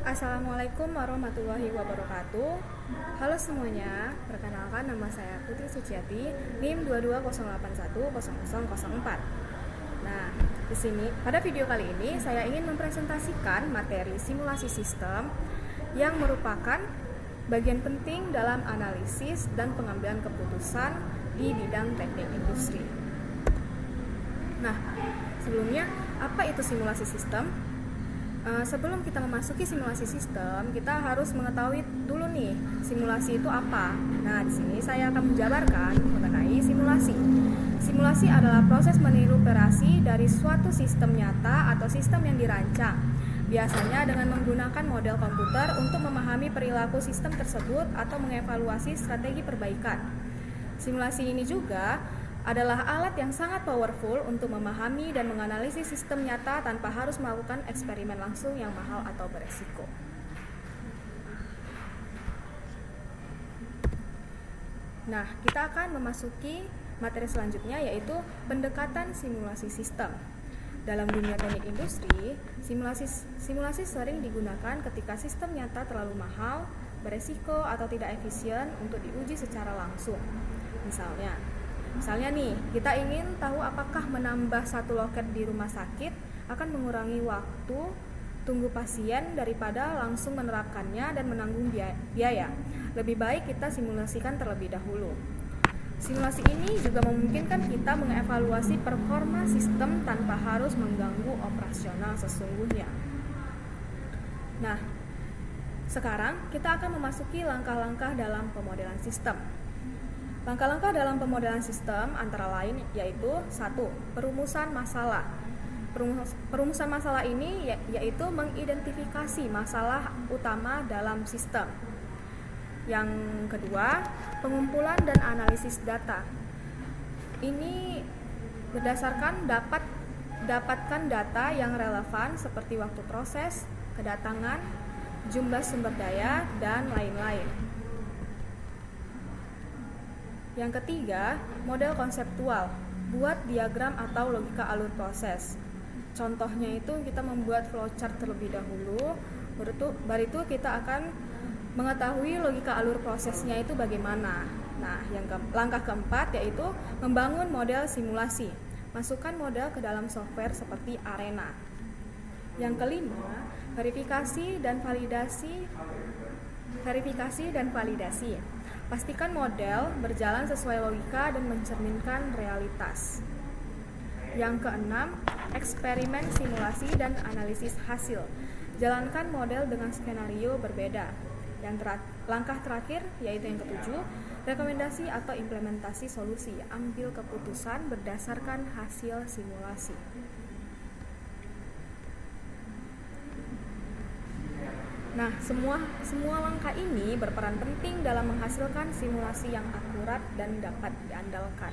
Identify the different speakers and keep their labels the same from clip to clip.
Speaker 1: Assalamualaikum warahmatullahi wabarakatuh. Halo semuanya, perkenalkan nama saya Putri Suciati, NIM 2208100004. Nah, di sini pada video kali ini saya ingin mempresentasikan materi simulasi sistem yang merupakan bagian penting dalam analisis dan pengambilan keputusan di bidang teknik industri. Nah, sebelumnya apa itu simulasi sistem? Sebelum kita memasuki simulasi sistem, kita harus mengetahui dulu nih simulasi itu apa. Nah, di sini saya akan menjabarkan mengenai simulasi. Simulasi adalah proses meniru operasi dari suatu sistem nyata atau sistem yang dirancang. Biasanya dengan menggunakan model komputer untuk memahami perilaku sistem tersebut atau mengevaluasi strategi perbaikan. Simulasi ini juga adalah alat yang sangat powerful untuk memahami dan menganalisis sistem nyata tanpa harus melakukan eksperimen langsung yang mahal atau beresiko. Nah, kita akan memasuki materi selanjutnya, yaitu pendekatan simulasi sistem. Dalam dunia teknik industri, simulasi sering digunakan ketika sistem nyata terlalu mahal, beresiko, atau tidak efisien untuk diuji secara langsung. Misalnya nih, kita ingin tahu apakah menambah satu loket di rumah sakit akan mengurangi waktu tunggu pasien daripada langsung menerapkannya dan menanggung biaya. Lebih baik kita simulasikan terlebih dahulu. Simulasi ini juga memungkinkan kita mengevaluasi performa sistem tanpa harus mengganggu operasional sesungguhnya. Nah, sekarang kita akan memasuki langkah-langkah dalam pemodelan sistem. Langkah-langkah dalam pemodelan sistem antara lain yaitu 1. Perumusan masalah. Perumusan masalah ini yaitu mengidentifikasi masalah utama dalam sistem. Yang kedua, pengumpulan dan analisis data. Ini berdasarkan dapatkan data yang relevan seperti waktu proses, kedatangan, jumlah sumber daya, dan lain-lain. Yang ketiga, model konseptual. Buat diagram atau logika alur proses. Contohnya itu kita membuat flowchart terlebih dahulu, baru itu kita akan mengetahui logika alur prosesnya itu bagaimana. Nah, langkah keempat yaitu membangun model simulasi. Masukkan model ke dalam software seperti Arena. Yang kelima, verifikasi dan validasi. Pastikan model berjalan sesuai logika dan mencerminkan realitas. Yang keenam, eksperimen simulasi dan analisis hasil. Jalankan model dengan skenario berbeda. Langkah terakhir yaitu yang ketujuh, rekomendasi atau implementasi solusi. Ambil keputusan berdasarkan hasil simulasi. Nah, semua langkah ini berperan penting dalam menghasilkan simulasi yang akurat dan dapat diandalkan.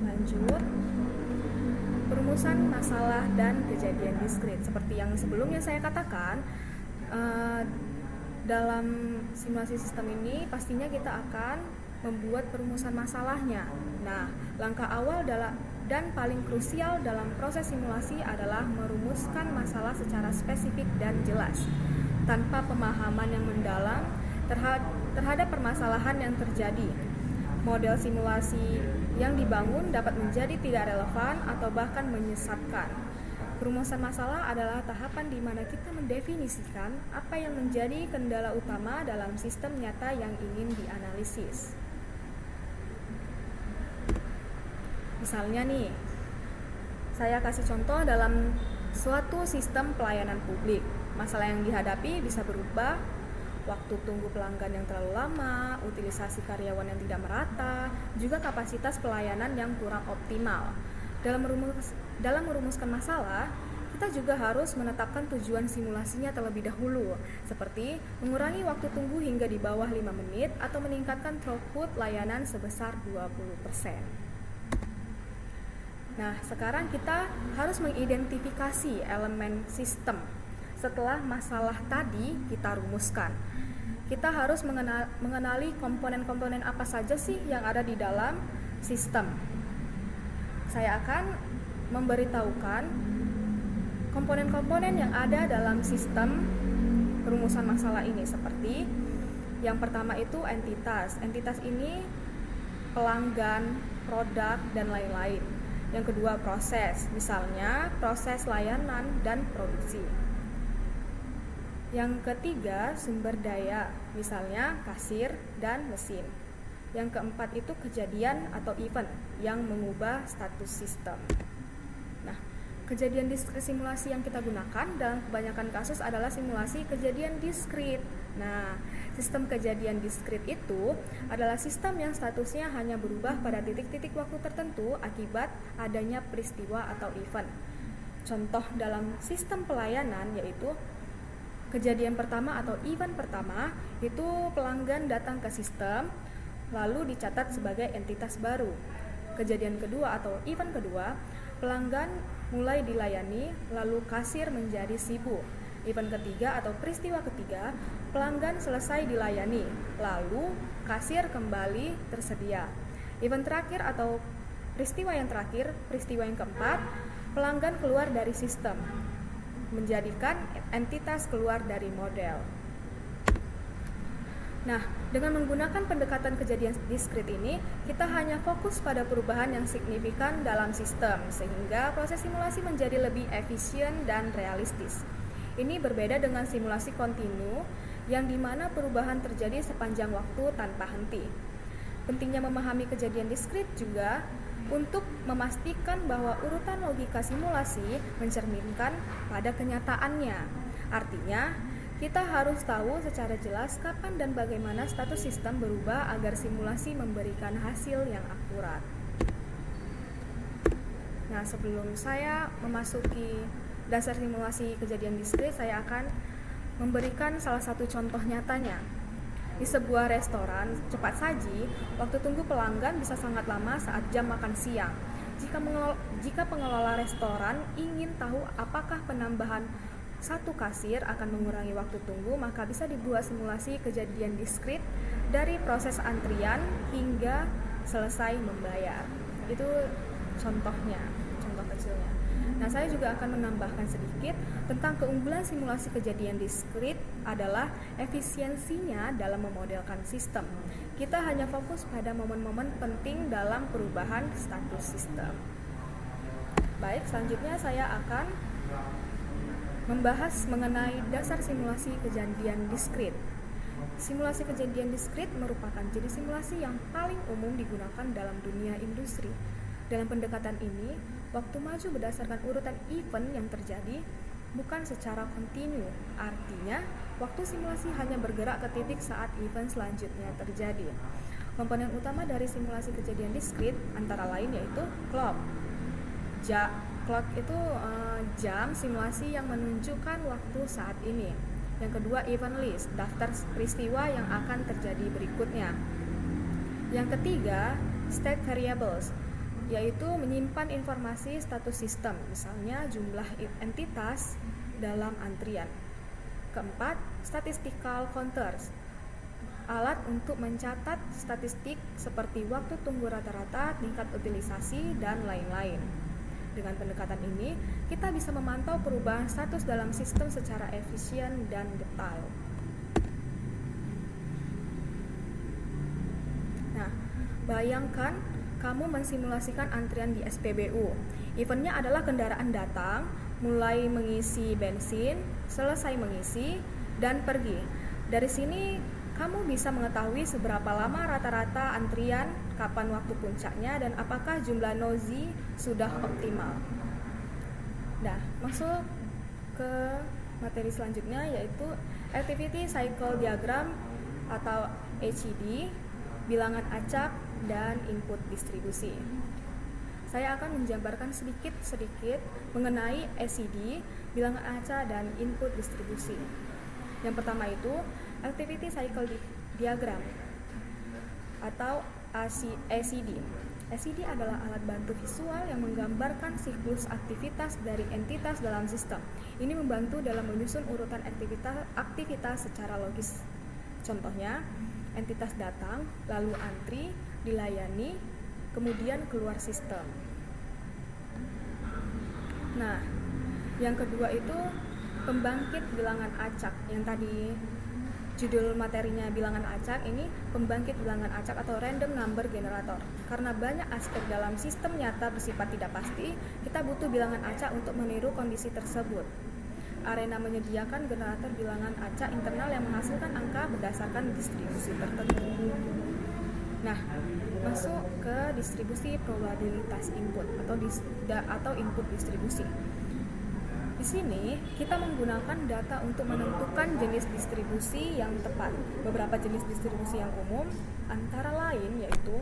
Speaker 1: Lanjut, perumusan masalah dan kejadian diskrit. Seperti yang sebelumnya saya katakan, dalam simulasi sistem ini pastinya kita akan membuat perumusan masalahnya. Nah, langkah awal dan paling krusial dalam proses simulasi adalah merumuskan masalah secara spesifik dan jelas, tanpa pemahaman yang mendalam terhadap permasalahan yang terjadi. Model simulasi yang dibangun dapat menjadi tidak relevan atau bahkan menyesatkan. Perumusan masalah adalah tahapan di mana kita mendefinisikan apa yang menjadi kendala utama dalam sistem nyata yang ingin dianalisis. Misalnya nih, saya kasih contoh dalam suatu sistem pelayanan publik. Masalah yang dihadapi bisa berubah, waktu tunggu pelanggan yang terlalu lama, utilisasi karyawan yang tidak merata, juga kapasitas pelayanan yang kurang optimal. Dalam merumuskan masalah, kita juga harus menetapkan tujuan simulasinya terlebih dahulu, seperti mengurangi waktu tunggu hingga di bawah 5 menit atau meningkatkan throughput layanan sebesar 20%. Nah, sekarang kita harus mengidentifikasi elemen sistem. Setelah masalah tadi kita rumuskan, kita harus mengenali komponen-komponen apa saja sih yang ada di dalam sistem. Saya akan memberitahukan Komponen-komponen yang ada dalam sistem perumusan masalah ini seperti yang pertama itu entitas. Entitas ini pelanggan, produk, dan lain-lain. Yang kedua proses, misalnya proses layanan dan produksi. Yang ketiga sumber daya, misalnya kasir dan mesin. Yang keempat itu kejadian atau event yang mengubah status sistem. Nah, kejadian diskrit simulasi yang kita gunakan dalam kebanyakan kasus adalah simulasi kejadian diskrit. Nah, sistem kejadian diskrit itu adalah sistem yang statusnya hanya berubah pada titik-titik waktu tertentu akibat adanya peristiwa atau event. Contoh dalam sistem pelayanan yaitu kejadian pertama atau event pertama itu pelanggan datang ke sistem lalu dicatat sebagai entitas baru. Kejadian kedua atau event kedua, pelanggan mulai dilayani lalu kasir menjadi sibuk. Event ketiga atau peristiwa ketiga, pelanggan selesai dilayani lalu kasir kembali tersedia. Event terakhir atau peristiwa yang terakhir, peristiwa yang keempat, pelanggan keluar dari sistem, menjadikan entitas keluar dari model. Nah, dengan menggunakan pendekatan kejadian diskrit ini, kita hanya fokus pada perubahan yang signifikan dalam sistem, sehingga proses simulasi menjadi lebih efisien dan realistis. Ini berbeda dengan simulasi kontinu, yang dimana perubahan terjadi sepanjang waktu tanpa henti. Pentingnya memahami kejadian diskrit juga untuk memastikan bahwa urutan logika simulasi mencerminkan pada kenyataannya. Artinya, kita harus tahu secara jelas kapan dan bagaimana status sistem berubah agar simulasi memberikan hasil yang akurat. Nah, sebelum saya memasuki dasar simulasi kejadian diskrit, saya akan memberikan salah satu contoh nyatanya. Di sebuah restoran cepat saji, waktu tunggu pelanggan bisa sangat lama saat jam makan siang. Jika pengelola restoran ingin tahu apakah penambahan satu kasir akan mengurangi waktu tunggu, maka bisa dibuat simulasi kejadian diskrit dari proses antrian hingga selesai membayar. Itu contohnya, contoh kecilnya. Nah, saya juga akan menambahkan sedikit tentang keunggulan simulasi kejadian diskrit adalah efisiensinya dalam memodelkan sistem. Kita hanya fokus pada momen-momen penting dalam perubahan status sistem. Baik, selanjutnya saya akan membahas mengenai dasar simulasi kejadian diskrit. Simulasi kejadian diskrit merupakan jenis simulasi yang paling umum digunakan dalam dunia industri. Dalam pendekatan ini, waktu maju berdasarkan urutan event yang terjadi, bukan secara kontinu. Artinya, waktu simulasi hanya bergerak ke titik saat event selanjutnya terjadi. Komponen utama dari simulasi kejadian diskrit antara lain yaitu clock. Clock itu jam simulasi yang menunjukkan waktu saat ini. Yang kedua, event list, daftar peristiwa yang akan terjadi berikutnya. Yang ketiga, state variables, yaitu menyimpan informasi status sistem, misalnya jumlah entitas dalam antrian. Keempat, statistical counters, alat untuk mencatat statistik seperti waktu tunggu rata-rata, tingkat utilisasi, dan lain-lain. Dengan pendekatan ini, kita bisa memantau perubahan status dalam sistem secara efisien dan detail. Nah, bayangkan kamu mensimulasikan antrian di SPBU. Eventnya adalah kendaraan datang, mulai mengisi bensin, selesai mengisi, dan pergi. Dari sini, kamu bisa mengetahui seberapa lama rata-rata antrian, kapan waktu puncaknya, dan apakah jumlah nozi sudah optimal. Nah, masuk ke materi selanjutnya yaitu Activity Cycle Diagram atau ACD, bilangan acak, dan input distribusi. Saya akan menjabarkan sedikit mengenai ACD, bilangan acak, dan input distribusi. Yang pertama itu Activity Cycle Diagram atau ACD. ACD adalah alat bantu visual yang menggambarkan siklus aktivitas dari entitas dalam sistem. Ini membantu dalam menyusun urutan aktivitas secara logis. Contohnya, entitas datang, lalu antri, dilayani, kemudian keluar sistem. Nah, Yang kedua itu pembangkit bilangan acak, yang tadi judul materinya bilangan acak. Ini pembangkit bilangan acak atau random number generator. Karena banyak aspek dalam sistem nyata bersifat tidak pasti, kita butuh bilangan acak untuk meniru kondisi tersebut. Arena menyediakan generator bilangan acak internal yang menghasilkan angka berdasarkan distribusi tertentu. Nah, masuk ke distribusi probabilitas input atau input distribusi. Di sini kita menggunakan data untuk menentukan jenis distribusi yang tepat. Beberapa jenis distribusi yang umum antara lain yaitu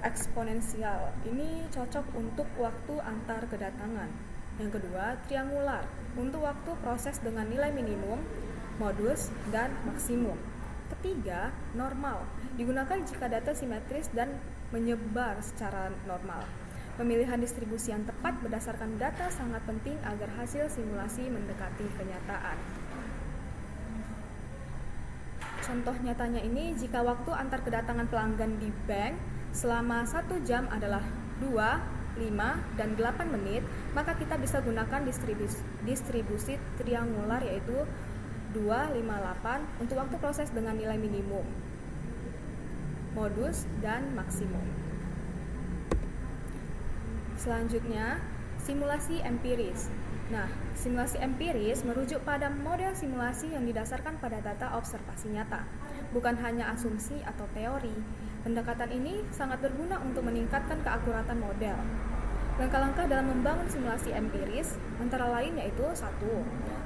Speaker 1: eksponensial. Ini cocok untuk waktu antar kedatangan. Yang kedua, triangular untuk waktu proses dengan nilai minimum, modus, dan maksimum. Ketiga, normal digunakan jika data simetris dan menyebar secara normal. Pemilihan distribusi yang tepat berdasarkan data sangat penting agar hasil simulasi mendekati kenyataan. Contoh nyatanya ini, jika waktu antar kedatangan pelanggan di bank selama 1 jam adalah 2, 5, dan 8 menit, maka kita bisa gunakan distribusi triangular yaitu 2, 5, 8 untuk waktu proses dengan nilai minimum, modus, dan maksimum. Selanjutnya, simulasi empiris. Nah, simulasi empiris merujuk pada model simulasi yang didasarkan pada data observasi nyata, bukan hanya asumsi atau teori. Pendekatan ini sangat berguna untuk meningkatkan keakuratan model. Langkah-langkah dalam membangun simulasi empiris antara lain yaitu 1.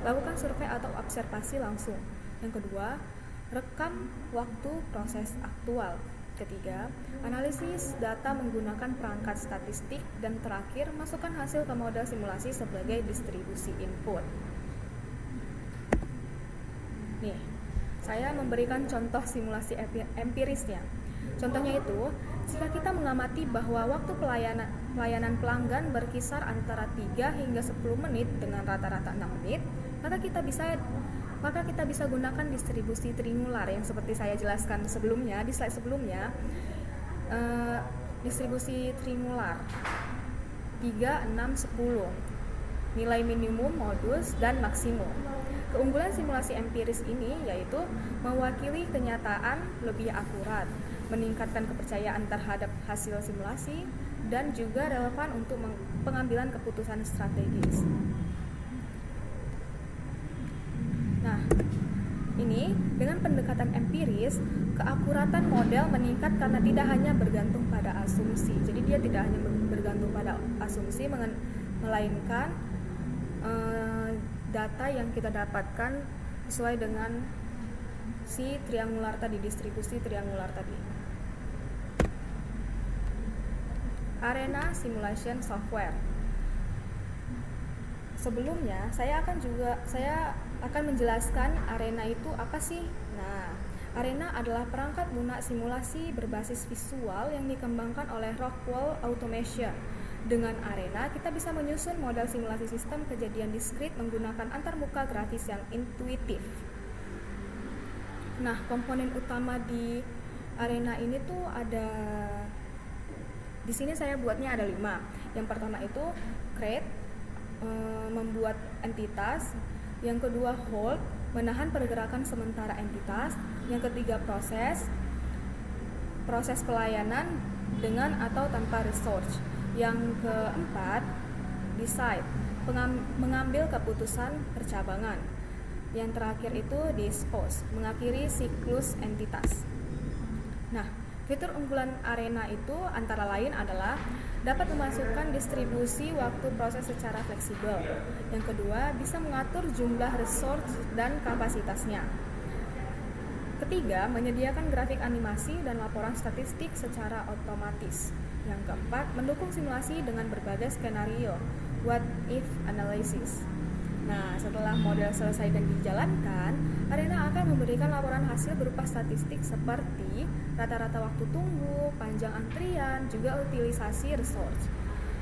Speaker 1: Lakukan survei atau observasi langsung. Yang kedua, rekam waktu proses aktual. Ketiga, analisis data menggunakan perangkat statistik. Dan terakhir, masukkan hasil ke model simulasi sebagai distribusi input. Nih, saya memberikan contoh simulasi empirisnya. Contohnya itu, jika kita mengamati bahwa waktu pelayanan pelanggan berkisar antara 3 hingga 10 menit dengan rata-rata 6 menit, maka kita bisa gunakan distribusi triangular yang seperti saya jelaskan sebelumnya di slide sebelumnya. Distribusi triangular 3, 6, 10, nilai minimum, modus, dan maksimum. Keunggulan simulasi empiris ini yaitu mewakili kenyataan lebih akurat, meningkatkan kepercayaan terhadap hasil simulasi, dan juga relevan untuk pengambilan keputusan strategis. Nah, ini dengan pendekatan empiris, keakuratan model meningkat karena tidak hanya bergantung pada asumsi. Jadi dia tidak hanya bergantung pada asumsi, melainkan data yang kita dapatkan sesuai dengan si triangular tadi, distribusi triangular tadi. Arena simulation software. Sebelumnya saya akan menjelaskan Arena itu apa sih. Nah, Arena adalah perangkat lunak simulasi berbasis visual yang dikembangkan oleh Rockwell Automation. Dengan Arena, kita bisa menyusun model simulasi sistem kejadian diskrit menggunakan antarmuka grafis yang intuitif. Nah, komponen utama di Arena ini tuh ada, di sini saya buatnya ada 5. Yang pertama itu create, membuat entitas. Yang kedua hold, menahan pergerakan sementara entitas. Yang ketiga proses pelayanan dengan atau tanpa resource. Yang keempat decide, mengambil keputusan percabangan. Yang terakhir itu dispose, mengakhiri siklus entitas. Nah, fitur unggulan Arena itu antara lain adalah dapat memasukkan distribusi waktu proses secara fleksibel. Yang kedua, bisa mengatur jumlah resource dan kapasitasnya. Ketiga, menyediakan grafik animasi dan laporan statistik secara otomatis. Yang keempat, mendukung simulasi dengan berbagai skenario, what if analysis. Nah, setelah model selesai dan dijalankan, Arena akan memberikan laporan hasil berupa statistik seperti rata-rata waktu tunggu, panjang antrian, juga utilisasi resource.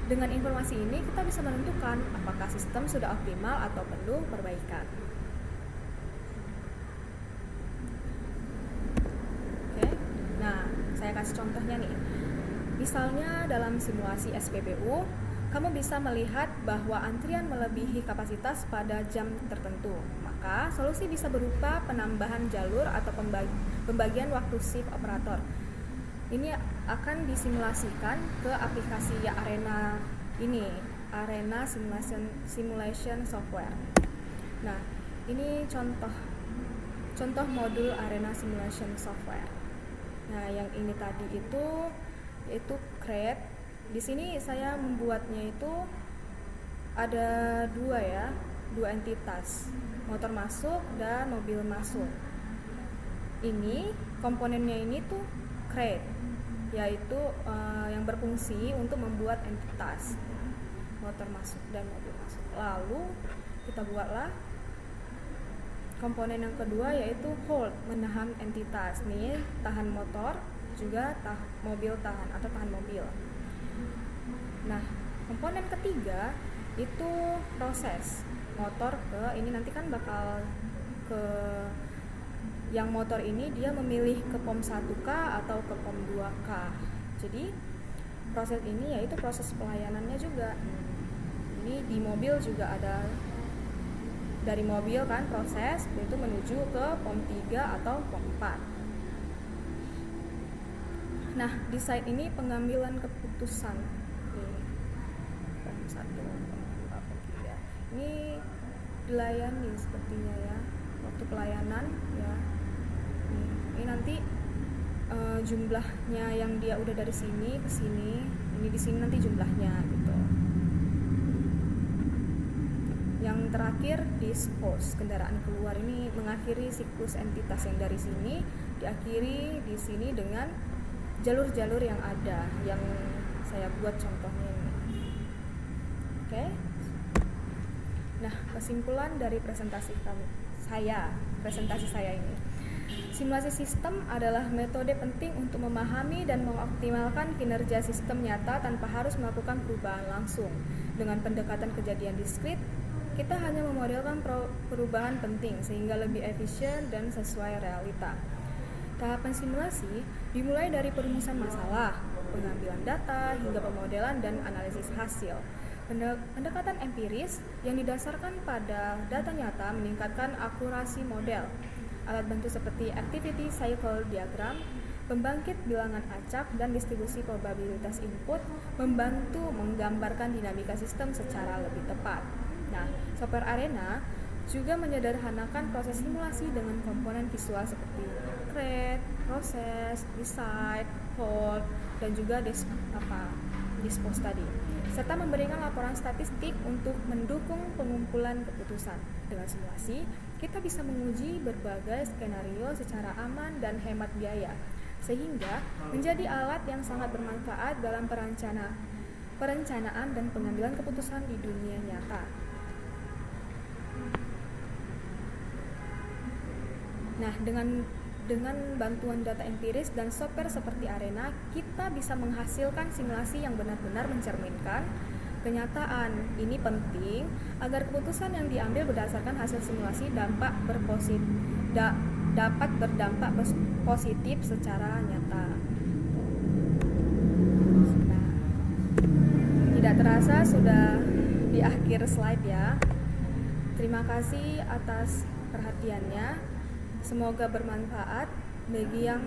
Speaker 1: Dengan informasi ini, kita bisa menentukan apakah sistem sudah optimal atau perlu perbaikan. Oke, nah saya kasih contohnya nih. Misalnya dalam simulasi SPBU, kamu bisa melihat bahwa antrian melebihi kapasitas pada jam tertentu. Maka, solusi bisa berupa penambahan jalur atau pembagian waktu shift operator. Ini akan disimulasikan ke aplikasi Arena ini, Arena Simulation Software. Nah, ini contoh modul Arena Simulation Software. Nah, yang ini tadi itu create. Di sini saya membuatnya itu ada dua entitas, motor masuk dan mobil masuk. Ini komponennya ini tuh create, yaitu yang berfungsi untuk membuat entitas motor masuk dan mobil masuk. Lalu kita buatlah komponen yang kedua, yaitu hold, menahan entitas. Nih, tahan motor, juga mobil tahan atau tahan mobil. Nah, komponen ketiga itu proses motor ke ini, nanti kan bakal ke yang motor ini dia memilih ke POM 1K atau ke POM 2K. Jadi proses ini yaitu proses pelayanannya juga. Ini di mobil juga ada, dari mobil kan proses itu menuju ke POM 3 atau POM 4. Nah, di site ini pengambilan keputusan. POM 1, POM 2, POM 3. Ini dilayani sepertinya ya. Waktu pelayanan ya. Ini nanti jumlahnya yang dia udah dari sini ke sini, ini di sini nanti jumlahnya gitu. Yang terakhir dispose, kendaraan keluar, ini mengakhiri siklus entitas yang dari sini, diakhiri di sini dengan jalur-jalur yang ada, yang saya buat contohnya ini. Oke. Nah, kesimpulan dari presentasi saya ini. Simulasi sistem adalah metode penting untuk memahami dan mengoptimalkan kinerja sistem nyata tanpa harus melakukan perubahan langsung. Dengan pendekatan kejadian diskrit, kita hanya memodelkan perubahan penting sehingga lebih efisien dan sesuai realita. Tahapan simulasi dimulai dari perumusan masalah, pengambilan data, hingga pemodelan dan analisis hasil. Pendekatan empiris yang didasarkan pada data nyata meningkatkan akurasi model. Alat bantu seperti activity cycle diagram, pembangkit bilangan acak, dan distribusi probabilitas input membantu menggambarkan dinamika sistem secara lebih tepat. Nah, software Arena juga menyederhanakan proses simulasi dengan komponen visual seperti create, process, decide, hold, dan juga dispose tadi, serta memberikan laporan statistik untuk mendukung pengumpulan keputusan. Dengan simulasi, kita bisa menguji berbagai skenario secara aman dan hemat biaya, sehingga menjadi alat yang sangat bermanfaat dalam perencanaan dan pengambilan keputusan di dunia nyata. Nah, dengan bantuan data empiris dan software seperti Arena, kita bisa menghasilkan simulasi yang benar-benar mencerminkan kenyataan. Ini penting agar keputusan yang diambil berdasarkan hasil simulasi dapat berdampak positif secara nyata. Nah, tidak terasa sudah di akhir slide ya. Terima kasih atas perhatiannya. Semoga bermanfaat bagi yang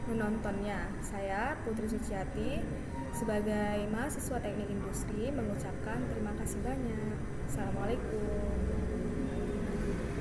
Speaker 1: menontonnya. Saya Putri Suciati sebagai mahasiswa teknik industri mengucapkan terima kasih banyak. Assalamualaikum.